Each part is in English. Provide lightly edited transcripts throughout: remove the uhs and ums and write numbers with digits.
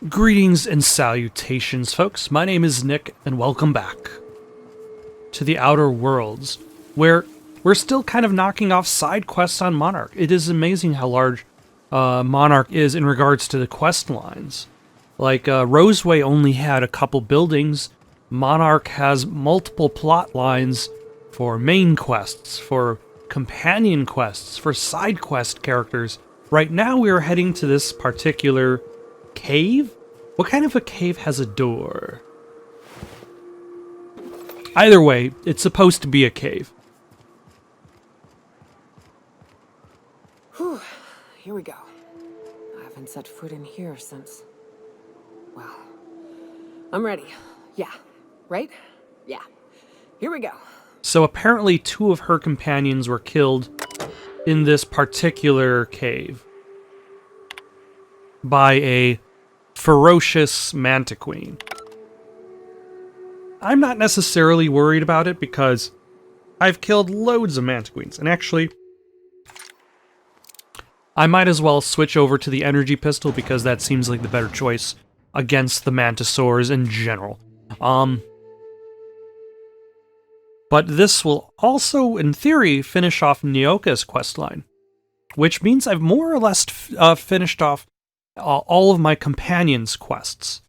Greetings and salutations, folks. My name is Nick, and welcome back to the Outer Worlds, where we're still kind of knocking off side quests on Monarch. It is amazing how large Monarch is in regards to the quest lines. Like, Roseway only had a couple buildings. Monarch has multiple plot lines for main quests, for companion quests, for side quest characters. Right now we are heading to this particular cave? What kind of a cave has a door? Either way, it's supposed to be a cave. Whew, here we go. I haven't set foot in here since... Well, I'm ready. Yeah, right? Yeah, here we go. So apparently two of her companions were killed in this particular cave by a ferocious mantiqueen. I'm not necessarily worried about it because I've killed loads of mantiqueens, and actually I might as well switch over to the energy pistol because that seems like the better choice against the mantisaurs in general. But this will also, in theory, finish off Nyoka's questline, which means I've more or less finished off all of my companions' quests,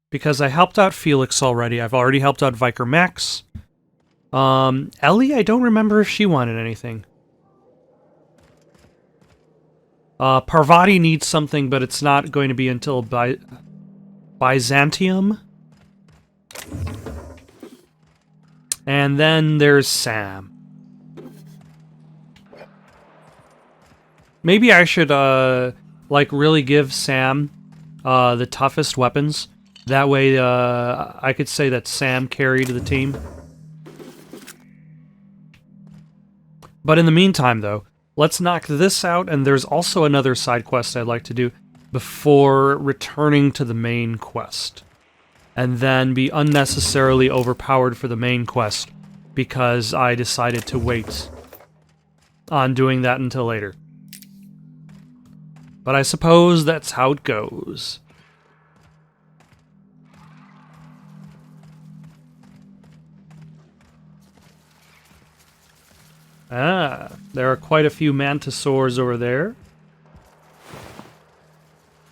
because I helped out Felix already. I've already helped out Vicar Max. Ellie, I don't remember if she wanted anything. Parvati needs something, but it's not going to be until Byzantium. And then there's Sam. Maybe I should, like, really give Sam the toughest weapons. That way, I could say that Sam carried the team. But in the meantime, though, let's knock this out, and there's also another side quest I'd like to do before returning to the main quest. And then be unnecessarily overpowered for the main quest because I decided to wait on doing that until later. But I suppose that's how it goes. Ah, there are quite a few mantisaurs over there.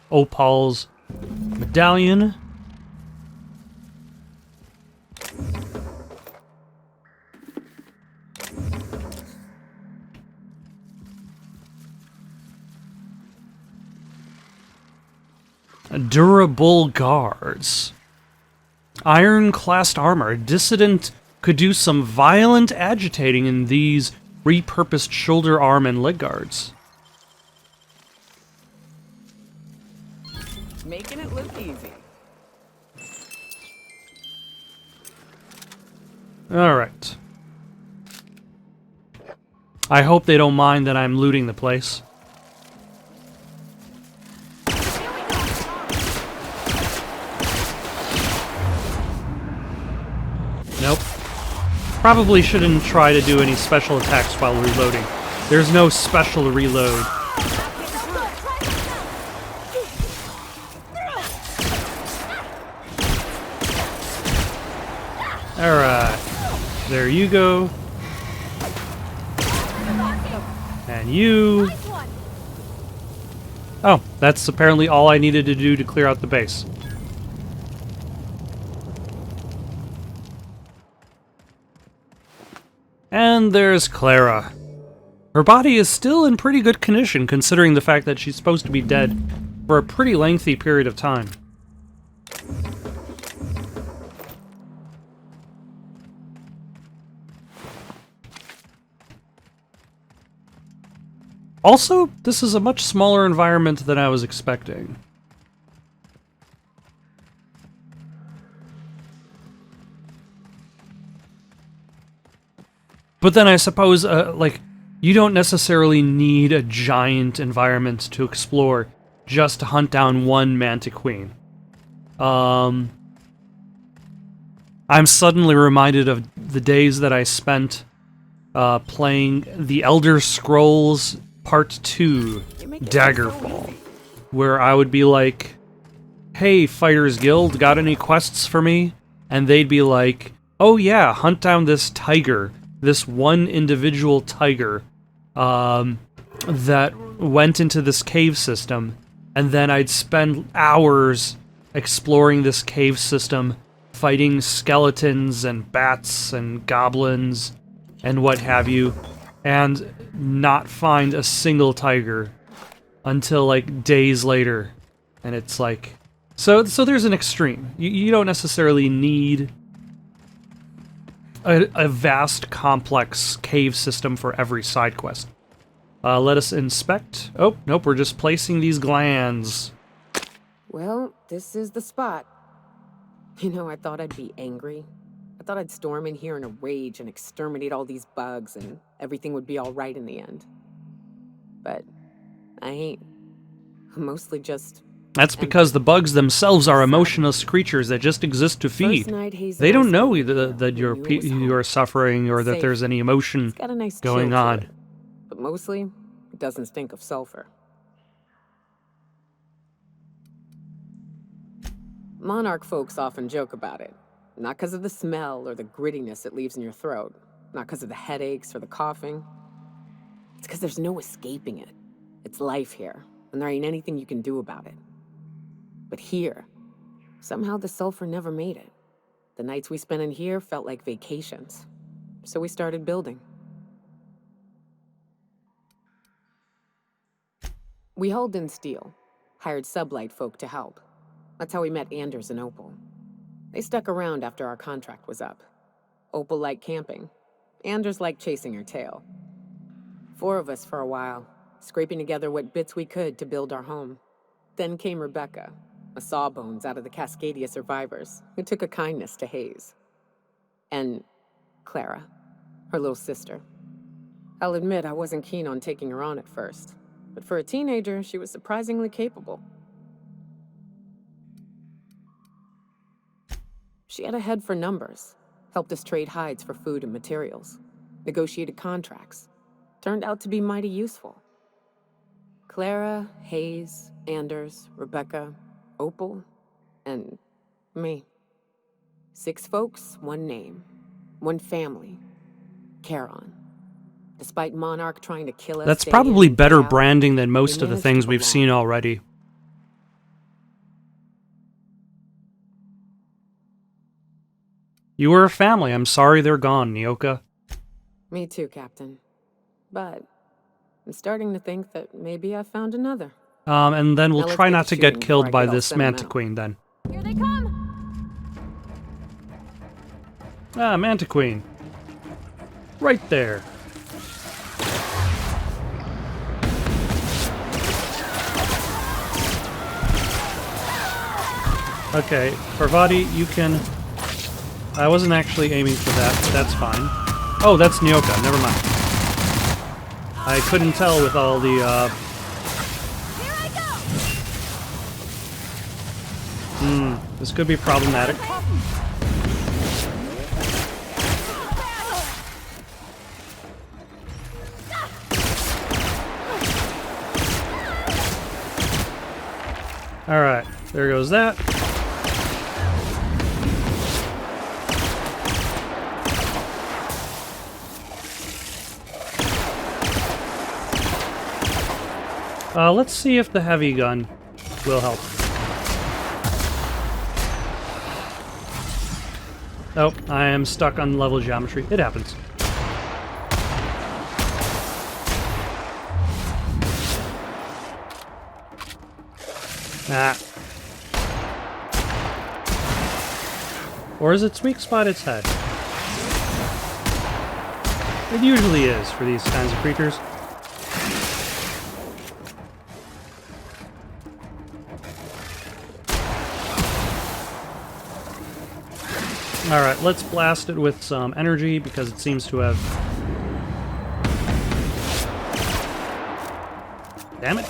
Opal's medallion. Durable guards. Iron-classed armor. A dissident could do some violent agitating in these repurposed shoulder, arm, and leg guards. Making it look easy. Alright. I hope they don't mind that I'm looting the place. Nope. Probably shouldn't try to do any special attacks while reloading. There's no special reload. Alright. There you go. And you... Oh, that's apparently all I needed to do to clear out the base. And there's Clara. Her body is still in pretty good condition, considering the fact that she's supposed to be dead for a pretty lengthy period of time. Also, this is a much smaller environment than I was expecting. But then I suppose, like, you don't necessarily need a giant environment to explore just to hunt down one mantiqueen. I'm suddenly reminded of the days that I spent playing The Elder Scrolls Part 2, Daggerfall, where I would be like hey, Fighters Guild, got any quests for me? And they'd be like, oh yeah, hunt down this tiger, this one individual tiger that went into this cave system. And then I'd spend hours exploring this cave system, fighting skeletons and bats and goblins and what have you, and not find a single tiger until like days later. And it's like, so there's an extreme. You don't necessarily need a vast, complex cave system for every side quest. Let us inspect. Oh, nope, we're just placing these glands. Well, this is the spot. You know, I thought I'd be angry. I thought I'd storm in here in a rage and exterminate all these bugs and everything would be all right in the end. But I ain't. I'm mostly just... That's because the bugs themselves are emotionless creatures that just exist to feed. They don't know that you're suffering or that there's any emotion going on. But mostly, it doesn't stink of sulfur. Monarch folks often joke about it. Not because of the smell or the grittiness it leaves in your throat. Not because of the headaches or the coughing. It's because there's no escaping it. It's life here, and there ain't anything you can do about it. But here, somehow the sulfur never made it. The nights we spent in here felt like vacations. So we started building. We hauled in steel, hired sublight folk to help. That's how we met Anders and Opal. They stuck around after our contract was up. Opal liked camping. Anders liked chasing her tail. 4 of us for a while, scraping together what bits we could to build our home. Then came Rebecca, a sawbones out of the Cascadia survivors, who took a kindness to Hayes. And Clara, her little sister. I'll admit I wasn't keen on taking her on at first. But for a teenager, she was surprisingly capable. She had a head for numbers, helped us trade hides for food and materials, negotiated contracts. Turned out to be mighty useful. Clara, Hayes, Anders, Rebecca, Opal, and me. 6 folks, 1 name, 1 family. Charon. Despite Monarch trying to kill us... That's probably better branding than most of the things we've seen already. You were a family. I'm sorry they're gone, Nyoka. Me too, Captain. But I'm starting to think that maybe I found another. And then we'll try not to get killed by this Mantiqueen, then. Here they come! Ah, Mantiqueen. Right there. Okay, Parvati, you can... I wasn't actually aiming for that, but that's fine. Oh, that's Nyoka, never mind. I couldn't tell with all the, Here I go. this could be problematic. Alright, there goes that. Let's see if the heavy gun will help. Oh, I am stuck on level geometry. It happens. Ah. Or is its weak spot its head? It usually is for these kinds of creatures. Alright, let's blast it with some energy because it seems to have... Damn it.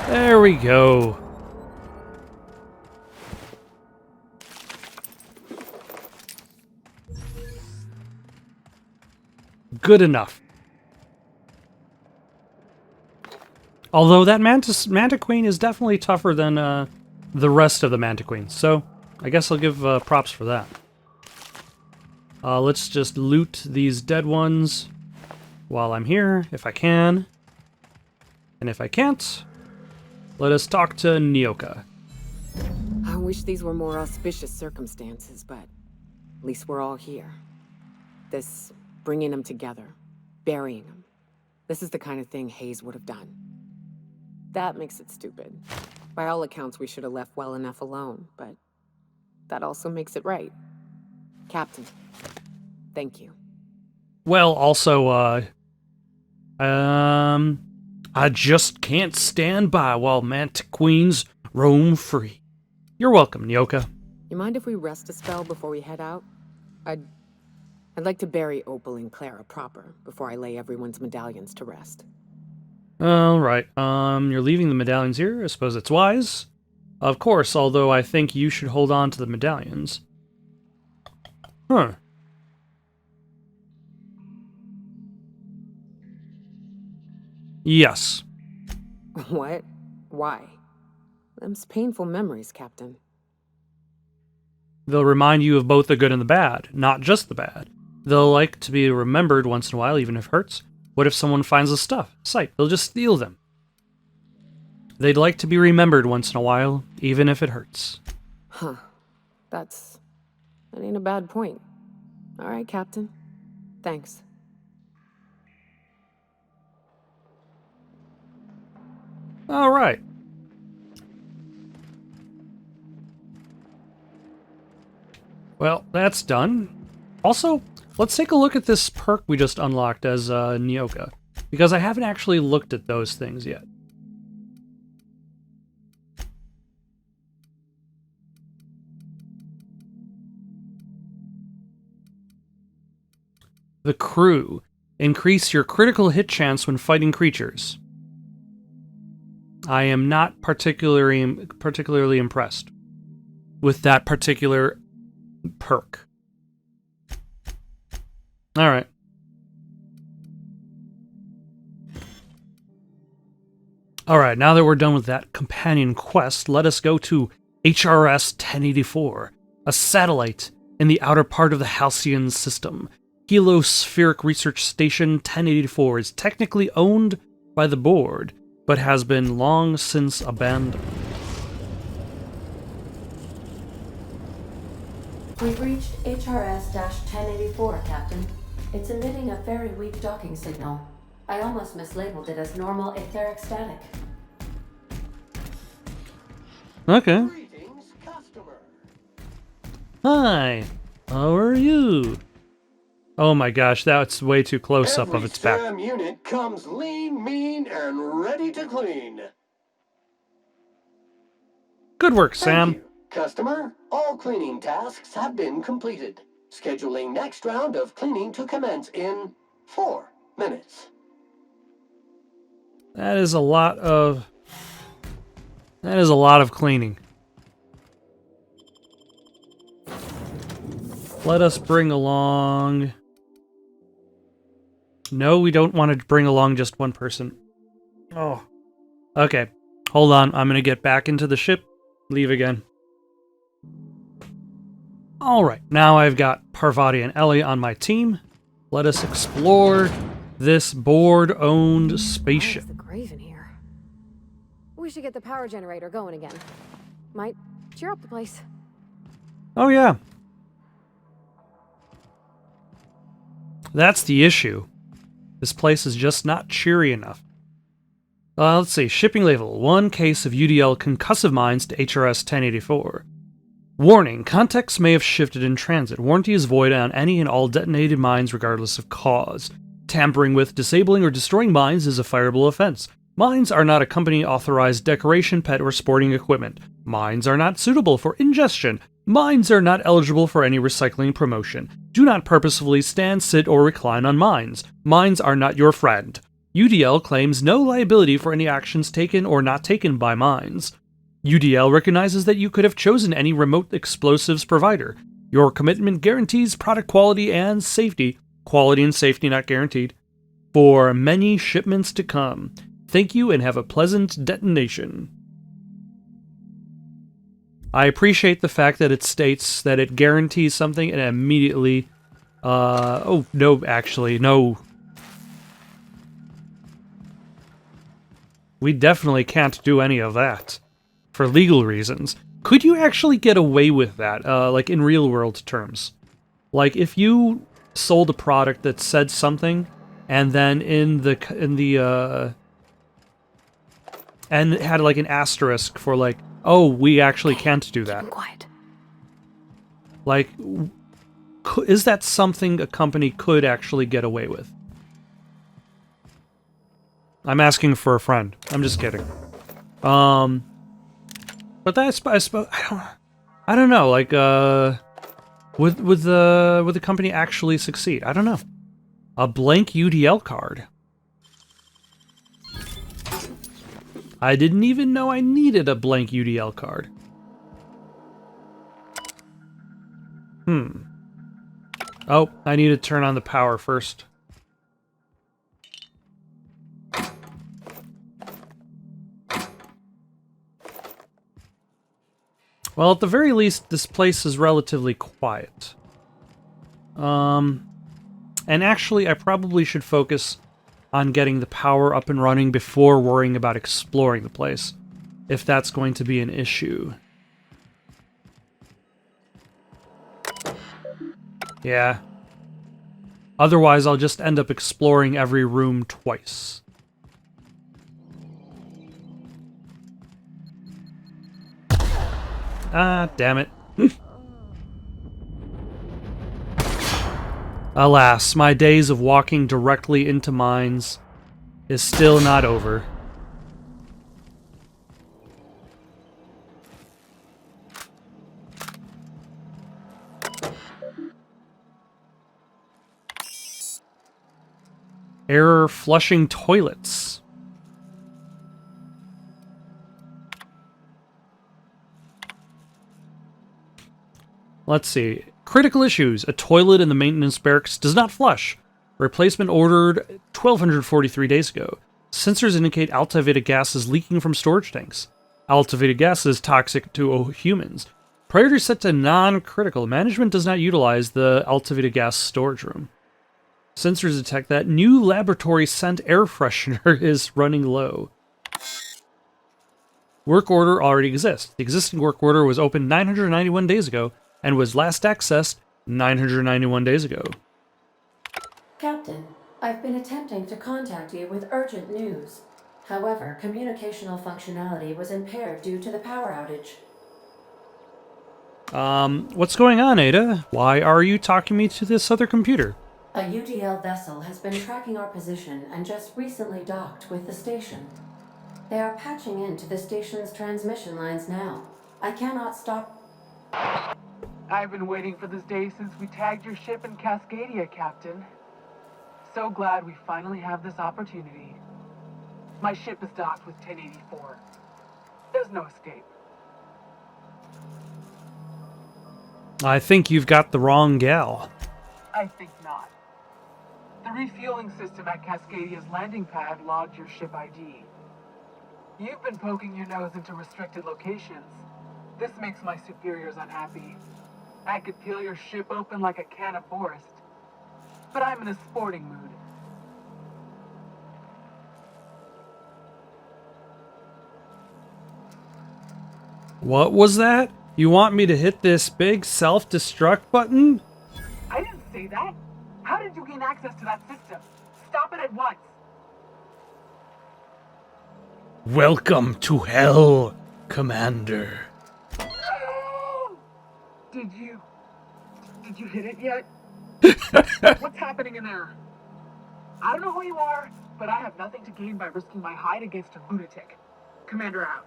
There we go. good enough. Although that Mantiqueen is definitely tougher than the rest of the Mantiqueens, so I guess I'll give props for that. Let's just loot these dead ones while I'm here, if I can. And if I can't, let us talk to Nyoka. I wish these were more auspicious circumstances, but at least we're all here. This bringing them together, burying them. This is the kind of thing Hayes would have done. That makes it stupid. By all accounts, we should have left well enough alone, but that also makes it right. Captain, thank you. Well, also, I just can't stand by while Mantiqueens roam free. You're welcome, Nyoka. You mind if we rest a spell before we head out? I'd like to bury Opal and Clara proper before I lay everyone's medallions to rest. Alright, you're leaving the medallions here? I suppose it's wise. Of course, although I think you should hold on to the medallions. Huh. Yes. What? Why? Them's painful memories, Captain. They'll remind you of both the good and the bad, not just the bad. They'll like to be remembered once in a while, even if it hurts. What if someone finds the stuff? Sight, they'll just steal them. They'd like to be remembered once in a while, even if it hurts. Huh. That ain't a bad point. All right, Captain. Thanks. All right. Well, that's done. Also, let's take a look at this perk we just unlocked as Nyoka, because I haven't actually looked at those things yet. The Crew. Increase your critical hit chance when fighting creatures. I am not particularly impressed with that particular perk. Alright. Alright, now that we're done with that companion quest, let us go to HRS 1084, a satellite in the outer part of the Halcyon system. Heliospheric Research Station 1084 is technically owned by the board, but has been long since abandoned. We've reached HRS-1084, Captain. It's emitting a very weak docking signal. I almost mislabeled it as normal etheric static. Okay. Greetings, customer. Hi. How are you? Oh my gosh, that's way too close up of its back. Every SAM unit comes lean, mean, and ready to clean. Good work, Thank Sam. you, customer. All cleaning tasks have been completed. Scheduling next round of cleaning to commence in 4 minutes. That is a lot of cleaning. Let us bring along... No, we don't want to bring along just one person. Oh. Okay. Hold on. I'm going to get back into the ship. Leave again. Alright. Now I've got Parvati and Ellie on my team. Let us explore this board-owned spaceship. Why is the grave in here? We should get the power generator going again. Might cheer up the place. Oh, yeah. That's the issue. This place is just not cheery enough. Let's see. Shipping label. 1 case of UDL concussive mines to HRS 1084. Warning. Context may have shifted in transit. Warranty is void on any and all detonated mines regardless of cause. Tampering with, disabling, or destroying mines is a fireable offense. Mines are not a company-authorized decoration, pet, or sporting equipment. Mines are not suitable for ingestion. Mines are not eligible for any recycling promotion. Do not purposefully stand, sit, or recline on mines. Mines are not your friend. UDL claims no liability for any actions taken or not taken by mines. UDL recognizes that you could have chosen any remote explosives provider. Your commitment guarantees product quality and safety. Quality and safety not guaranteed. For many shipments to come. Thank you and have a pleasant detonation. I appreciate the fact that it states that it guarantees something and immediately... oh, no, actually, no. We definitely can't do any of that. For legal reasons. Could you actually get away with that, like in real-world terms? Like, if you sold a product that said something, and then and it had, like, an asterisk for, like, oh, we actually can't do that. Quiet. Like, is that something a company could actually get away with? I'm asking for a friend. I'm just kidding. But I suppose I don't know. Like, would the company actually succeed? I don't know. A blank UDL card. I didn't even know I needed a blank UDL card. Oh, I need to turn on the power first. Well, at the very least, this place is relatively quiet. And actually, I probably should focus on getting the power up and running before worrying about exploring the place, if that's going to be an issue. Yeah. Otherwise, I'll just end up exploring every room twice. Ah, damn it. Alas, my days of walking directly into mines is still not over. Error flushing toilets. Let's see. Critical issues. A toilet in the maintenance barracks does not flush. Replacement ordered 1,243 days ago. Sensors indicate altavitic gas is leaking from storage tanks. Altavitic gas is toxic to humans. Priority set to non-critical. Management does not utilize the altavitic gas storage room. Sensors detect that new laboratory scent air freshener is running low. Work order already exists. The existing work order was opened 991 days ago and was last accessed 991 days ago. Captain, I've been attempting to contact you with urgent news. However, communicational functionality was impaired due to the power outage. What's going on, Ada? Why are you talking me to this other computer? A UDL vessel has been tracking our position and just recently docked with the station. They are patching into the station's transmission lines now. I cannot stop... I've been waiting for this day since we tagged your ship in Cascadia, Captain. So glad we finally have this opportunity. My ship is docked with 1084. There's no escape. I think you've got the wrong gal. I think not. The refueling system at Cascadia's landing pad logged your ship ID. You've been poking your nose into restricted locations. This makes my superiors unhappy. I could peel your ship open like a can of Forest. But I'm in a sporting mood. What was that? You want me to hit this big self-destruct button? I didn't say that. How did you gain access to that system? Stop it at once. Welcome to hell, Commander. Did you hit it yet? What's happening in there? I don't know who you are, but I have nothing to gain by risking my hide against a lunatic. Commander out.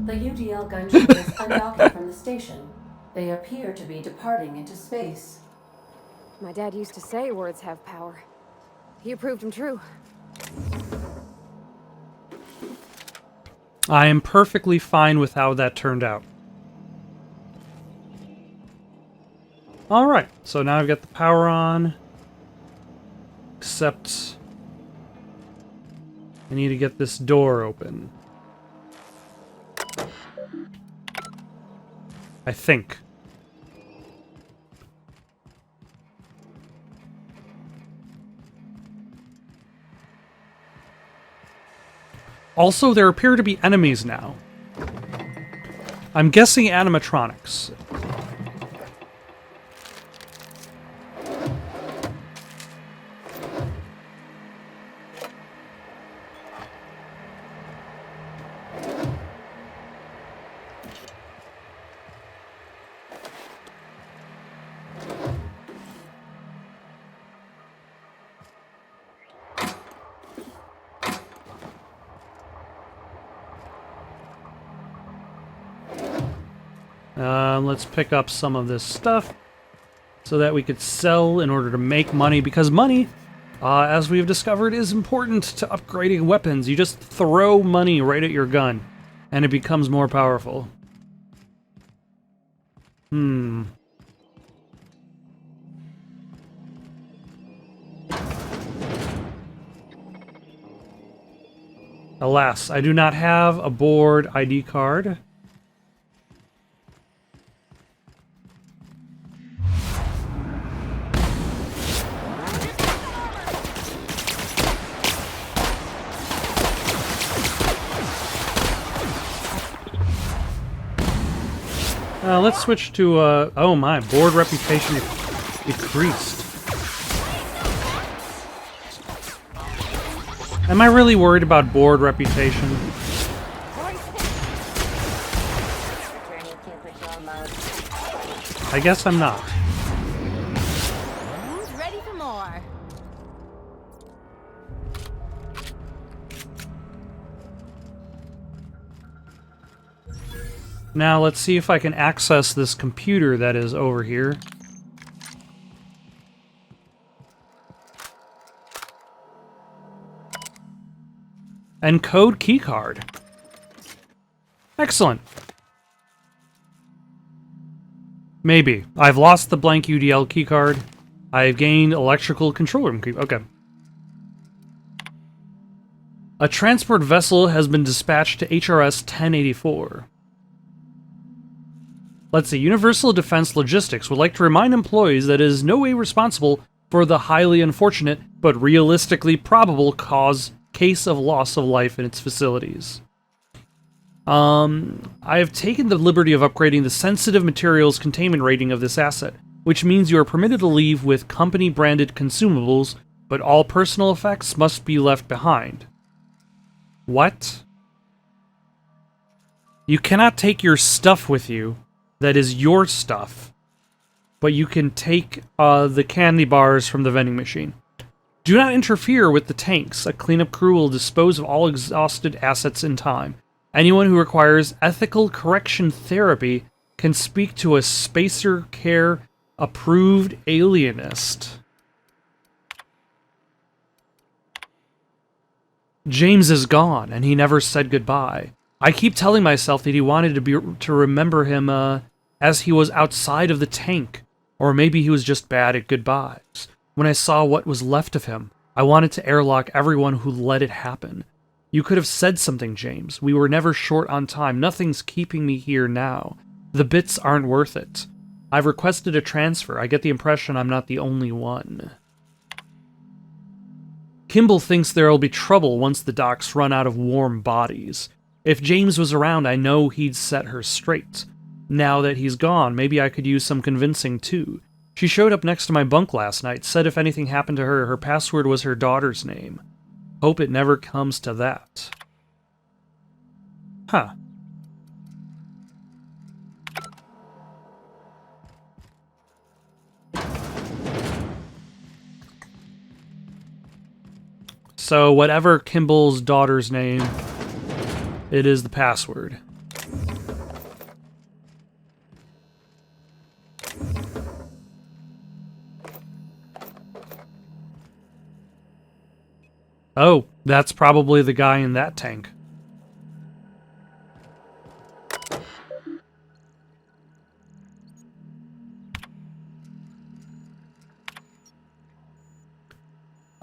The UDL gunship is undocking from the station. They appear to be departing into space. My dad used to say words have power. You proved them true. I am perfectly fine with how that turned out. Alright, so now I've got the power on. Except I need to get this door open. I think. Also, there appear to be enemies now. I'm guessing animatronics. Let's pick up some of this stuff so that we could sell in order to make money, because money, as we've discovered, is important to upgrading weapons. You just throw money right at your gun, and it becomes more powerful. Alas, I do not have a board ID card. Let's switch to, oh my, board reputation decreased. Am I really worried about board reputation? I guess I'm not. Who's ready for more? Now let's see if I can access this computer that is over here. Encode keycard. Excellent. Maybe. I've lost the blank UDL keycard. I've gained electrical control room key. Okay. A transport vessel has been dispatched to HRS 1084. Let's see. Universal Defense Logistics would like to remind employees that it is no way responsible for the highly unfortunate but realistically probable case of loss of life in its facilities. I have taken the liberty of upgrading the sensitive materials containment rating of this asset, which means you are permitted to leave with company-branded consumables, but all personal effects must be left behind. What? You cannot take your stuff with you. That is your stuff. But you can take the candy bars from the vending machine. Do not interfere with the tanks. A cleanup crew will dispose of all exhausted assets in time. Anyone who requires ethical correction therapy can speak to a Spacer Care approved alienist. James is gone, and he never said goodbye. I keep telling myself that he wanted to remember him as he was outside of the tank, or maybe he was just bad at goodbyes. When I saw what was left of him, I wanted to airlock everyone who let it happen. You could have said something, James. We were never short on time. Nothing's keeping me here now. The bits aren't worth it. I've requested a transfer. I get the impression I'm not the only one. Kimball thinks there'll be trouble once the docks run out of warm bodies. If James was around, I know he'd set her straight. Now that he's gone, maybe I could use some convincing too. She showed up next to my bunk last night, said if anything happened to her, her password was her daughter's name. Hope it never comes to that. Huh. So whatever Kimball's daughter's name, it is the password. Oh, that's probably the guy in that tank.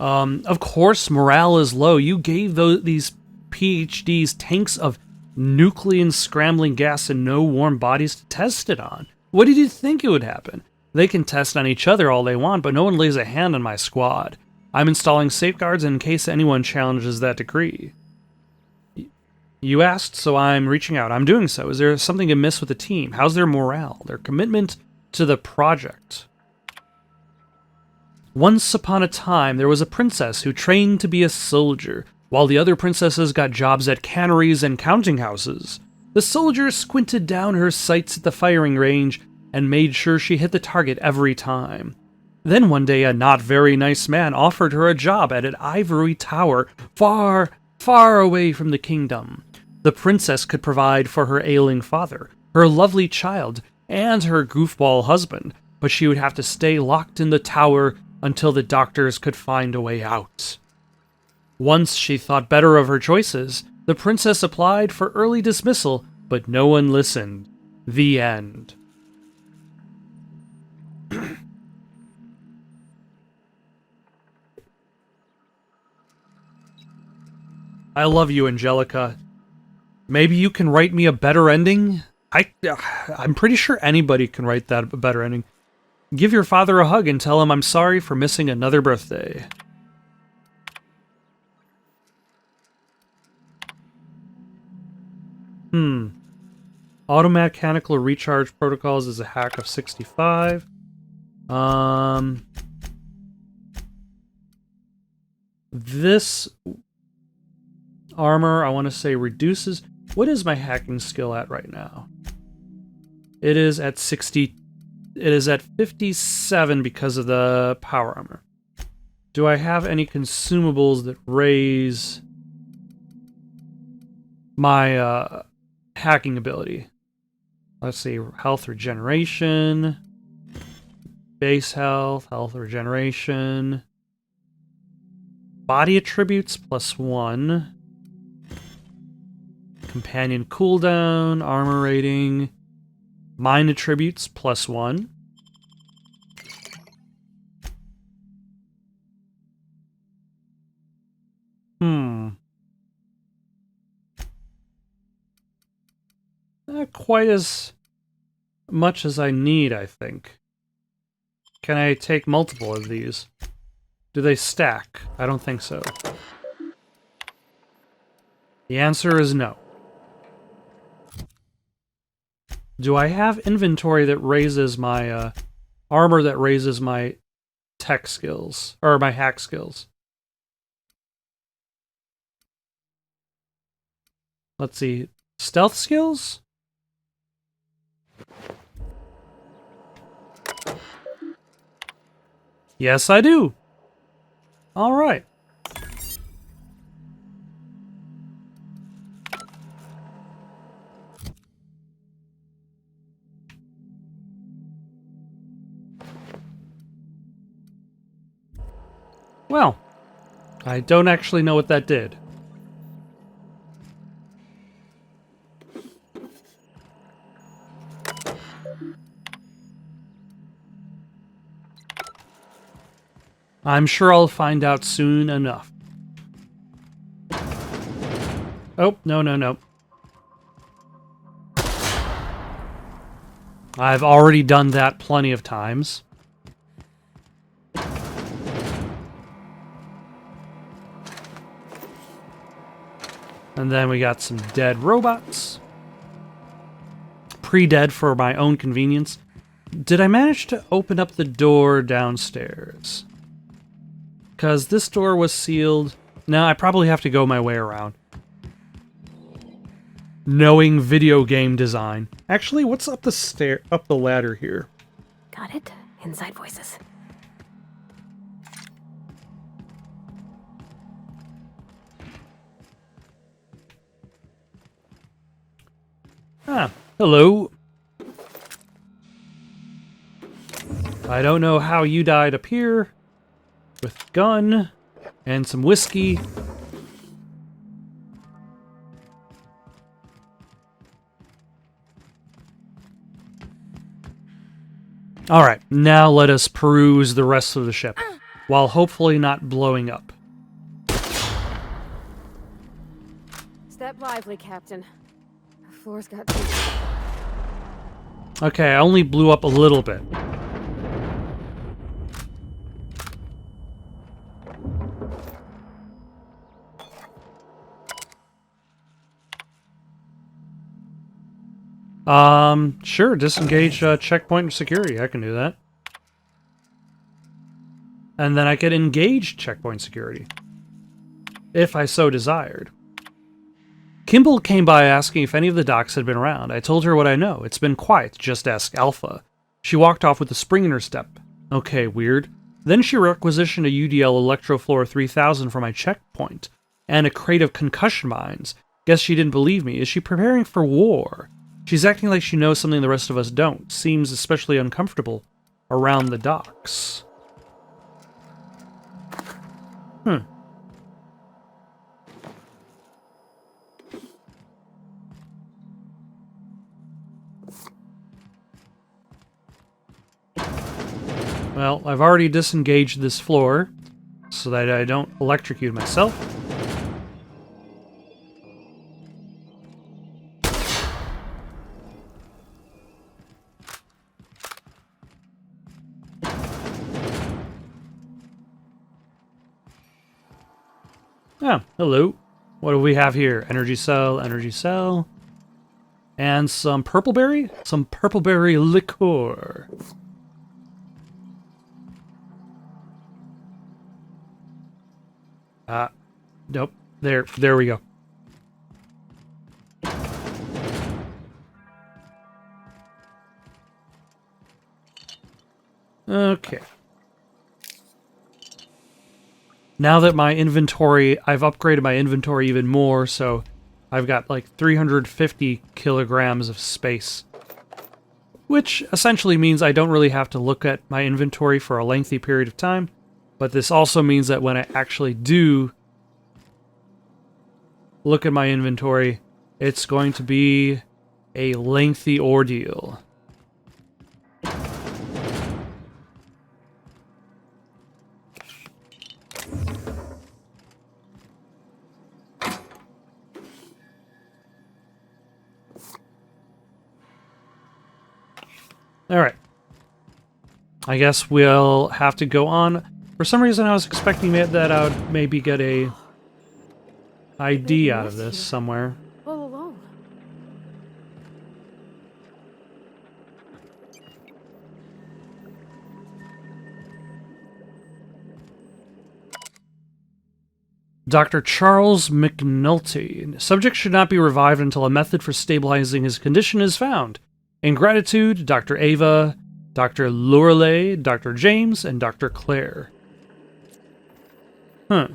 Of course, morale is low. You gave these PhDs tanks of nuclear scrambling gas and no warm bodies to test it on. What did you think it would happen? They can test on each other all they want, but no one lays a hand on my squad. I'm installing safeguards in case anyone challenges that decree. You asked, so I'm reaching out. I'm doing so. Is there something amiss with the team? How's their morale? Their commitment to the project? Once upon a time, there was a princess who trained to be a soldier, while the other princesses got jobs at canneries and counting houses. The soldier squinted down her sights at the firing range and made sure she hit the target every time. Then one day a not very nice man offered her a job at an ivory tower far, far away from the kingdom. The princess could provide for her ailing father, her lovely child, and her goofball husband, but she would have to stay locked in the tower until the doctors could find a way out. Once she thought better of her choices, the princess applied for early dismissal, but no one listened. The end. I love you, Angelica. Maybe you can write me a better ending? I'm pretty sure anybody can write that a better ending. Give your father a hug and tell him I'm sorry for missing another birthday. Automechanical recharge protocols is a hack of 65. This armor, I want to say, reduces... What is my hacking skill at right now? It is at 60... It is at 57 because of the power armor. Do I have any consumables that raise my hacking ability? Let's see, health regeneration, base health, health regeneration, body attributes +1, companion cooldown, armor rating, mind attributes +1. Not quite as much as I need, I think. Can I take multiple of these? Do they stack? I don't think so. The answer is no. Do I have inventory that raises my armor that raises my tech skills or my hack skills? Let's see. Stealth skills? Yes, I do. All right. Well, I don't actually know what that did. I'm sure I'll find out soon enough. Oh, no. I've already done that plenty of times. And then we got some dead robots. Pre-dead for my own convenience. Did I manage to open up the door downstairs? Because this door was sealed. Now I probably have to go my way around. Knowing video game design. Actually, what's up the ladder here? Got it. Inside voices. Ah, hello. I don't know how you died up here. With a gun and some whiskey. Alright, now let us peruse the rest of the ship. while hopefully not blowing up. Step lively, Captain. The floor's got... Okay, I only blew up a little bit. Sure, disengage checkpoint security. I can do that. And then I can engage checkpoint security, if I so desired. Kimball came by asking if any of the docs had been around. I told her what I know. It's been quiet, just ask Alpha. She walked off with a spring in her step. Okay, weird. Then she requisitioned a UDL Electrofloor 3000 for my checkpoint, and a crate of concussion mines. Guess she didn't believe me. Is she preparing for war? She's acting like she knows something the rest of us don't. Seems especially uncomfortable around the docks. Well, I've already disengaged this floor so that I don't electrocute myself. Oh, hello. What do we have here? Energy cell, and some purpleberry? Some purpleberry liqueur. Nope. There we go. Okay. Now that my inventory, I've upgraded my inventory even more, so I've got like 350 kilograms of space. Which essentially means I don't really have to look at my inventory for a lengthy period of time, but this also means that when I actually do look at my inventory, it's going to be a lengthy ordeal. Alright. I guess we'll have to go on. For some reason I was expecting that I would maybe get a ID out of this somewhere. All alone. Dr. Charles McNulty. Subject should not be revived until a method for stabilizing his condition is found. In gratitude, Dr. Ava, Dr. Lorelei, Dr. James, and Dr. Claire. Huh.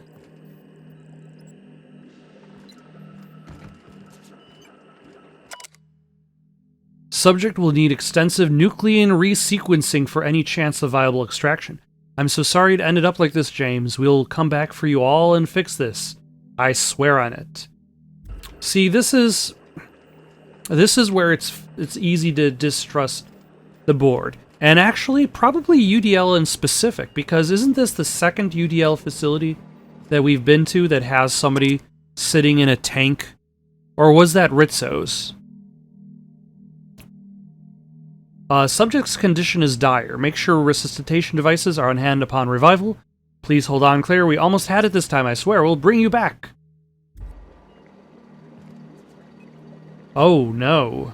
Subject will need extensive nuclein resequencing for any chance of viable extraction. I'm so sorry it ended up like this, James. We'll come back for you all and fix this. I swear on it. See, this is where it's easy to distrust the board. And actually, probably UDL in specific, because isn't this the second UDL facility that we've been to that has somebody sitting in a tank? Or was that Rizzo's? Subject's condition is dire. Make sure resuscitation devices are on hand upon revival. Please hold on, Claire. We almost had it this time, I swear. We'll bring you back. Oh, no.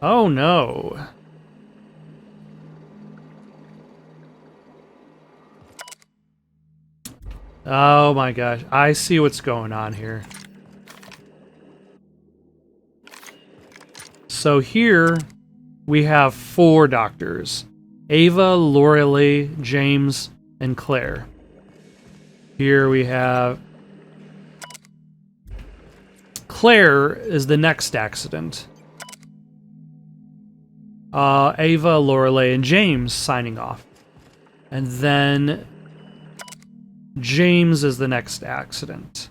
Oh, no. Oh, my gosh. I see what's going on here. So here, we have 4 doctors. Ava, Lorelei, James, and Claire. Here we have... Claire is the next accident. Ava, Lorelei, and James signing off. And then... James is the next accident.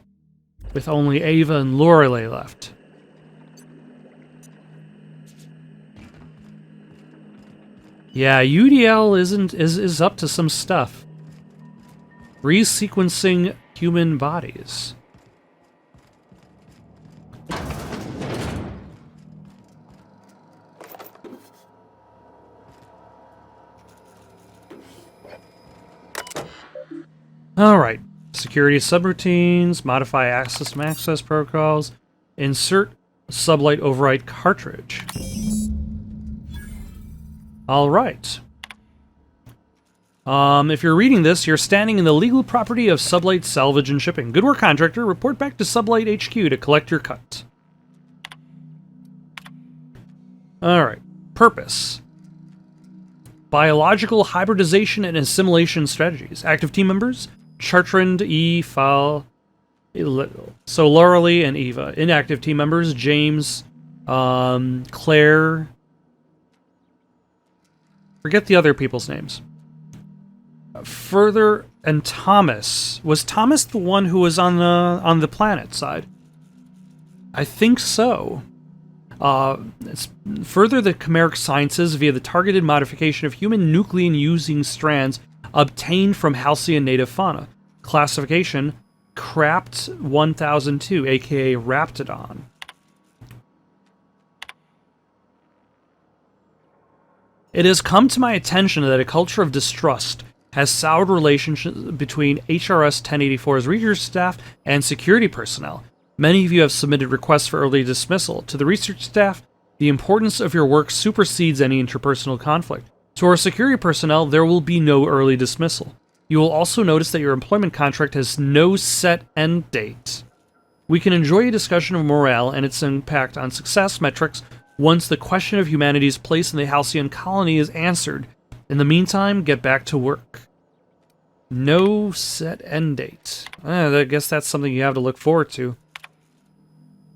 With only Ava and Lorelei left. Yeah, UDL is up to some stuff. Resequencing human bodies. Alright. Security subroutines, modify access protocols, insert sublight override cartridge. Alright. If you're reading this, you're standing in the legal property of Sublight Salvage and Shipping. Good work, contractor. Report back to Sublight HQ to collect your cut. Alright. Purpose. Biological hybridization and assimilation strategies. Active team members, Chartrand, E, Fal, so Lauralee and Eva. Inactive team members, James, Claire. Forget the other people's names. Further, and Thomas. Was Thomas the one who was on the planet side? I think so. It's further the chimeric sciences via the targeted modification of human nuclein-using strands obtained from Halcyon native fauna. Classification, Crapt 1002, aka Raptidon. It has come to my attention that a culture of distrust has soured relationships between HRS 1084's research staff and security personnel. Many of you have submitted requests for early dismissal. To the research staff, the importance of your work supersedes any interpersonal conflict. To our security personnel, there will be no early dismissal. You will also notice that your employment contract has no set end date. We can enjoy a discussion of morale and its impact on success metrics once the question of humanity's place in the Halcyon colony is answered. In the meantime, get back to work. No set end date. I guess that's something you have to look forward to.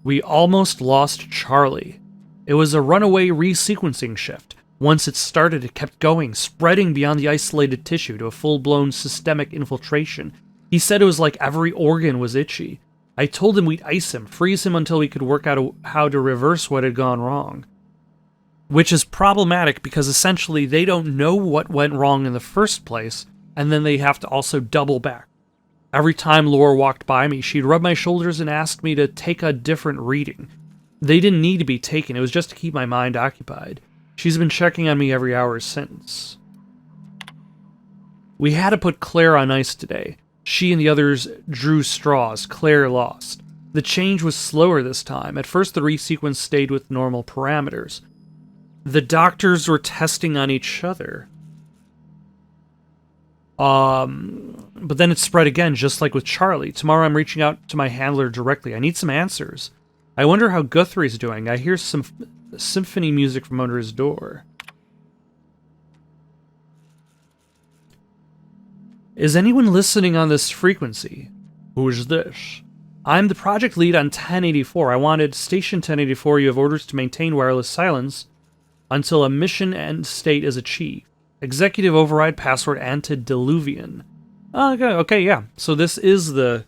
We almost lost Charlie. It was a runaway resequencing shift. Once it started, it kept going, spreading beyond the isolated tissue to a full-blown systemic infiltration. He said it was like every organ was itchy. I told him we'd ice him, freeze him until we could work out how to reverse what had gone wrong. Which is problematic because essentially they don't know what went wrong in the first place, and then they have to also double back. Every time Laura walked by me, she'd rub my shoulders and ask me to take a different reading. They didn't need to be taken, it was just to keep my mind occupied. She's been checking on me every hour since. We had to put Claire on ice today. She and the others drew straws. Claire lost. The change was slower this time. At first, the resequence stayed with normal parameters. The doctors were testing on each other. But then it spread again, just like with Charlie. Tomorrow I'm reaching out to my handler directly. I need some answers. I wonder how Guthrie's doing. I hear some symphony music from under his door. Is anyone listening on this frequency? Who is this? I'm the project lead on 1084. I wanted Station 1084. You have orders to maintain wireless silence until a mission end state is achieved. Executive override password antediluvian. Okay, yeah. So this is the...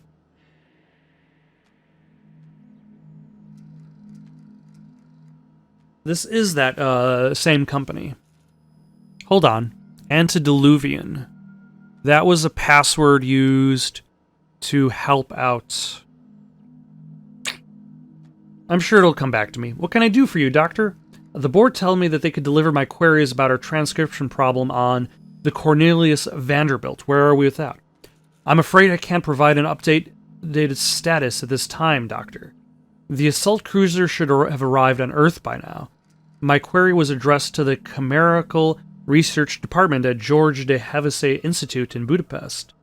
This is that same company. Hold on. Antediluvian. That was a password used to help out. I'm sure it'll come back to me. What can I do for you, Doctor? The board told me that they could deliver my queries about our transcription problem on the Cornelius Vanderbilt. Where are we with that? I'm afraid I can't provide an updated status at this time, Doctor. The assault cruiser should have arrived on Earth by now. My query was addressed to the Chimerical Research Department at George de Hevesy Institute in Budapest.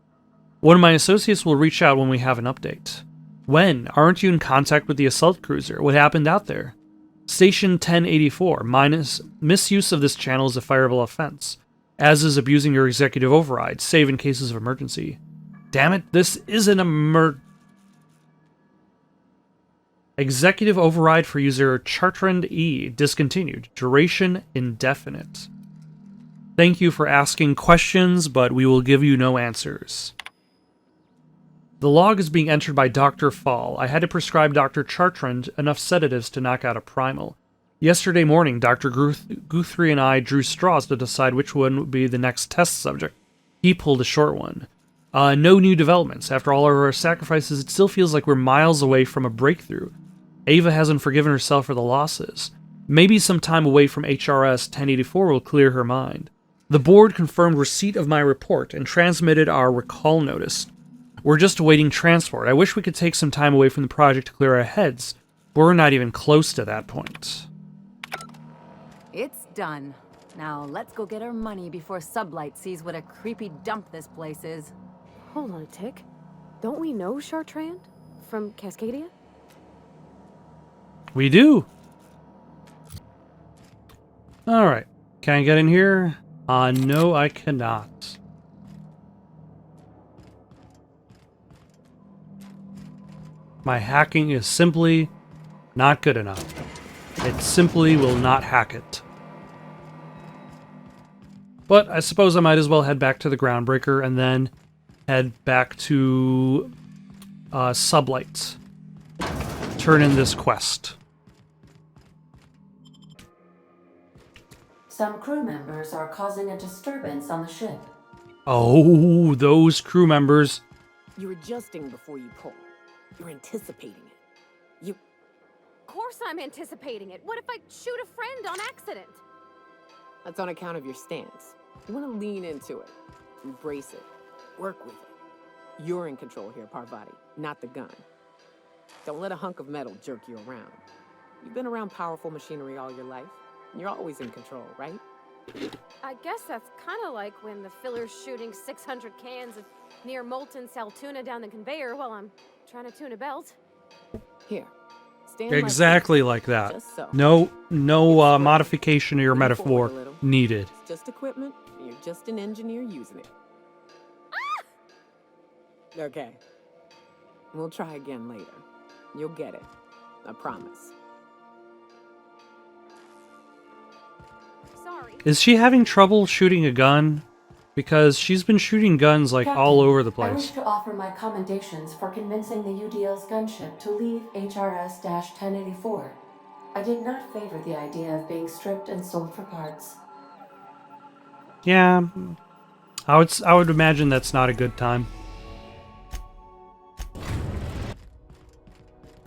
One of my associates will reach out when we have an update. When? Aren't you in contact with the assault cruiser? What happened out there? Station 1084, misuse of this channel is a fireable offense, as is abusing your executive override, save in cases of emergency. Damn it, this is an Executive override for user Chartrand E, discontinued. Duration indefinite. Thank you for asking questions, but we will give you no answers. The log is being entered by Dr. Fall. I had to prescribe Dr. Chartrand enough sedatives to knock out a primal. Yesterday morning, Dr. Guthrie and I drew straws to decide which one would be the next test subject. He pulled a short one. No new developments. After all of our sacrifices, it still feels like we're miles away from a breakthrough. Ava hasn't forgiven herself for the losses. Maybe some time away from HRS 1084 will clear her mind. The board confirmed receipt of my report and transmitted our recall notice. We're just awaiting transport. I wish we could take some time away from the project to clear our heads, but we're not even close to that point. It's done. Now let's go get our money before Sublight sees what a creepy dump this place is. Hold on a tick. Don't we know Chartrand? From Cascadia? We do. Alright. Can I get in here? No, I cannot. My hacking is simply not good enough. It simply will not hack it. But I suppose I might as well head back to the Groundbreaker and then head back to Sublight. Turn in this quest. Some crew members are causing a disturbance on the ship. Oh, those crew members. You're adjusting before you pull. You're anticipating it. Of course I'm anticipating it. What if I shoot a friend on accident? That's on account of your stance. You want to lean into it. Embrace it. Work with it. You're in control here, Parvati, not the gun. Don't let a hunk of metal jerk you around. You've been around powerful machinery all your life. You're always in control, right? I guess that's kind of like when the filler's shooting 600 cans of near molten cell tuna down the conveyor while I'm trying to tune a belt. Here. Stand Exactly like that. Just so. No modification of your metaphor needed. It's just equipment. You're just an engineer using it. Ah! Okay. We'll try again later. You'll get it. I promise. Sorry. Is she having trouble shooting a gun? Because she's been shooting guns like all over the I wish place. to offer my commendations for convincing the UDL's gunship to leave HRS-1084. I did not favor the idea of being stripped and sold for parts. Yeah, I would imagine that's not a good time.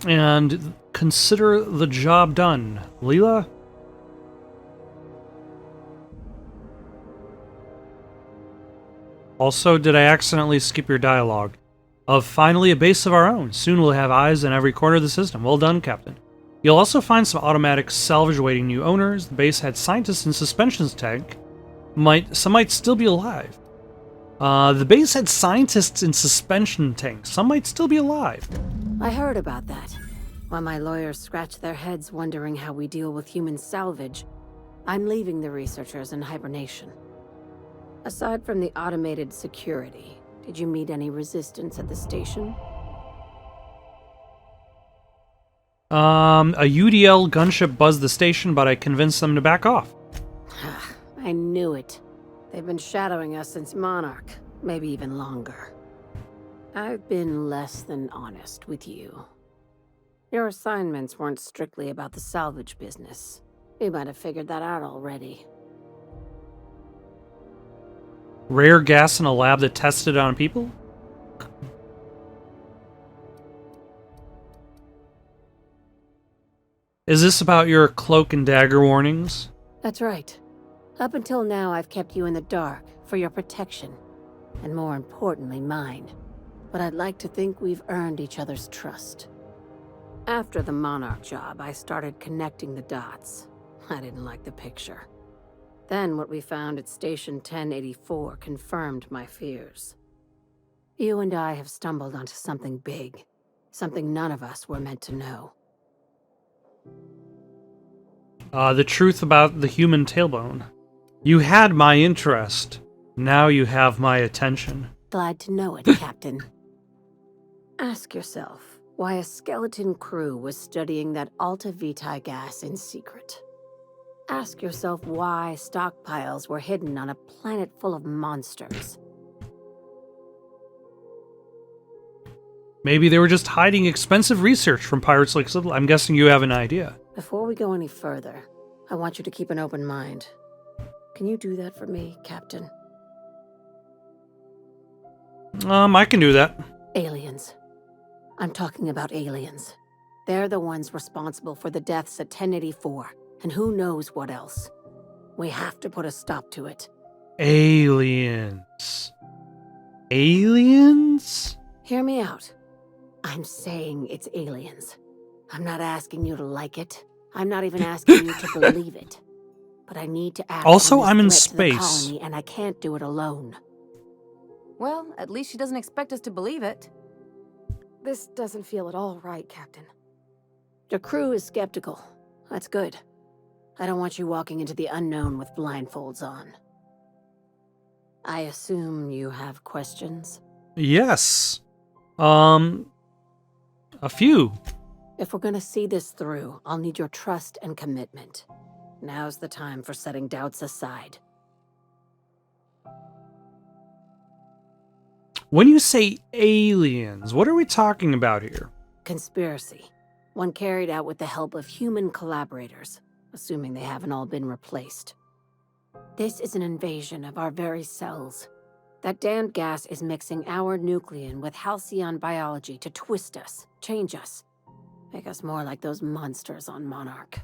And consider the job done, Leela. Also, did I accidentally skip your dialogue? Of finally a base of our own. Soon we'll have eyes in every corner of the system. Well done, Captain. You'll also find some automatic salvage awaiting new owners. The base had scientists in suspensions tank. Some might still be alive. The base had scientists in suspension tanks. Some might still be alive. I heard about that. While my lawyers scratch their heads wondering how we deal with human salvage, I'm leaving the researchers in hibernation. Aside from the automated security, did you meet any resistance at the station? A UDL gunship buzzed the station, but I convinced them to back off. I knew it. They've been shadowing us since Monarch, maybe even longer. I've been less than honest with you. Your assignments weren't strictly about the salvage business. You might have figured that out already. Rare gas in a lab that tested on people? Is this about your cloak and dagger warnings? That's right. Up until now, I've kept you in the dark for your protection, and more importantly, mine. But I'd like to think we've earned each other's trust. After the Monarch job, I started connecting the dots. I didn't like the picture. Then what we found at Station 1084 confirmed my fears. You and I have stumbled onto something big, something none of us were meant to know. The truth about the human tailbone. You had my interest. Now you have my attention. Glad to know it, Captain. Ask yourself why a skeleton crew was studying that Alta Vitae gas in secret. Ask yourself why stockpiles were hidden on a planet full of monsters. Maybe they were just hiding expensive research from pirates like Sybil. I'm guessing you have an idea. Before we go any further, I want you to keep an open mind. Can you do that for me, Captain? I can do that. Aliens. I'm talking about aliens. They're the ones responsible for the deaths at 1084, and who knows what else. We have to put a stop to it. Aliens. Aliens? Hear me out. I'm saying it's aliens. I'm not asking you to like it. I'm not even asking you to believe it. But I need to act Also, on this I'm in threat to the space. colony, and I can't do it alone. Well, at least she doesn't expect us to believe it. This doesn't feel at all right, Captain. Your crew is skeptical. That's good. I don't want you walking into the unknown with blindfolds on. I assume you have questions? Yes. A few. If we're gonna see this through, I'll need your trust and commitment. Now's the time for setting doubts aside. When you say aliens, what are we talking about here? Conspiracy. One carried out with the help of human collaborators, assuming they haven't all been replaced. This is an invasion of our very cells. That damned gas is mixing our nucleon with halcyon biology to twist us, change us, make us more like those monsters on Monarch.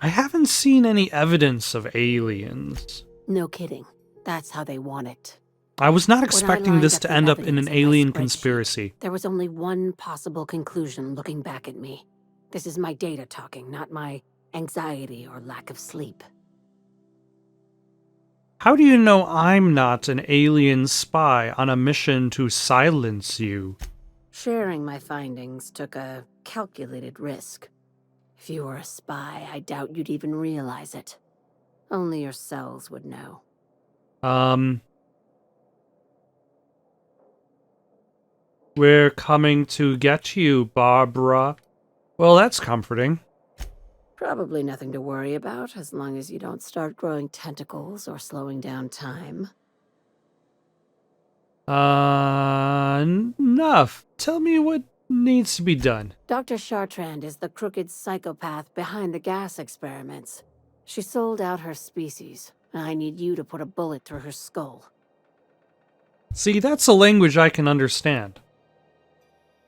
I haven't seen any evidence of aliens. No kidding. That's how they want it. I was not When I expecting lined this up to the end up in evidence an in my alien spreadsheet, conspiracy. There was only one possible conclusion looking back at me. This is my data talking, not my anxiety or lack of sleep. How do you know I'm not an alien spy on a mission to silence you? Sharing my findings took a calculated risk. If you were a spy, I doubt you'd even realize it. Only your cells would know. We're coming to get you, Barbara. Well, that's comforting. Probably nothing to worry about, as long as you don't start growing tentacles or slowing down time. Enough. Tell me what needs to be done. Dr. Chartrand is the crooked psychopath behind the gas experiments. She sold out her species, and I need you to put a bullet through her skull. See, that's a language I can understand.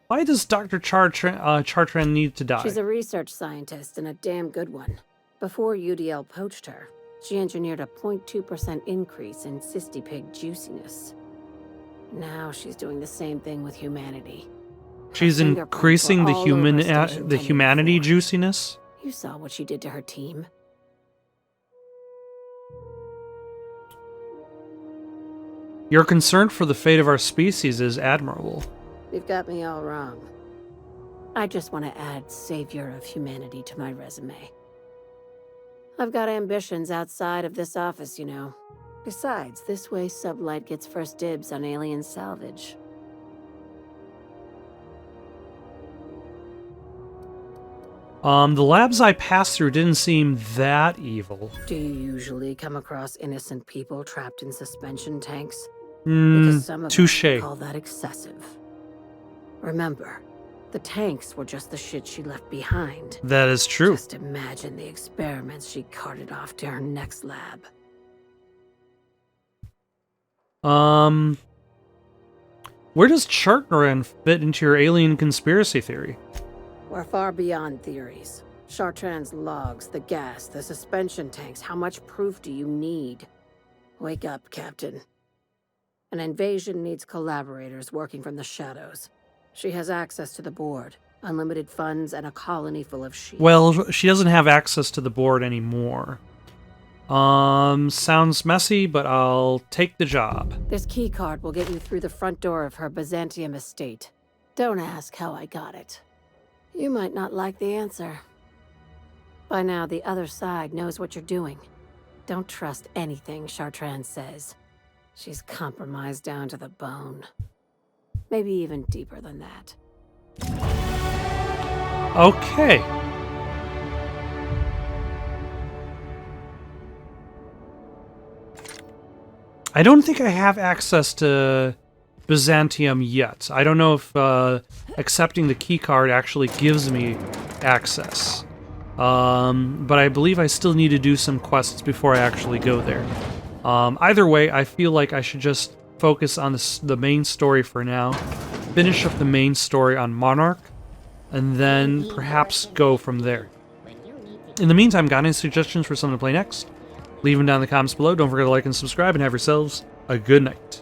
Why does Dr. Chartrand need to die? She's a research scientist and a damn good one. Before UDL poached her, she engineered a 0.2% increase in cystipig juiciness. Now she's doing the same thing with humanity. Her She's fingerprints increasing were the all over Station the humanity 1084. juiciness? You saw what she did to her team. Your concern for the fate of our species is admirable. You've got me all wrong. I just want to add savior of humanity to my resume. I've got ambitions outside of this office, you know. Besides, this way Sublight gets first dibs on alien salvage. The labs I passed through didn't seem that evil. Do you usually come across innocent people trapped in suspension tanks? Because some of touche. us call that excessive. Remember, the tanks were just the shit she left behind. That is true. Just imagine the experiments she carted off to her next lab. Where does Chartrand fit into your alien conspiracy theory? We're far beyond theories. Chartrand's logs, the gas, the suspension tanks, how much proof do you need? Wake up, Captain. An invasion needs collaborators working from the shadows. She has access to the board, unlimited funds, and a colony full of sheep. Well, she doesn't have access to the board anymore. Sounds messy, but I'll take the job. This keycard will get you through the front door of her Byzantium estate. Don't ask how I got it. You might not like the answer. By now, the other side knows what you're doing. Don't trust anything Chartrand says. She's compromised down to the bone. Maybe even deeper than that. Okay. I don't think I have access to Byzantium yet. I don't know if accepting the keycard actually gives me access. But I believe I still need to do some quests before I actually go there. Either way, I feel like I should just focus on the main story for now, finish up the main story on Monarch, and then perhaps go from there. In the meantime, got any suggestions for something to play next? Leave them down in the comments below. Don't forget to like and subscribe, and have yourselves a good night.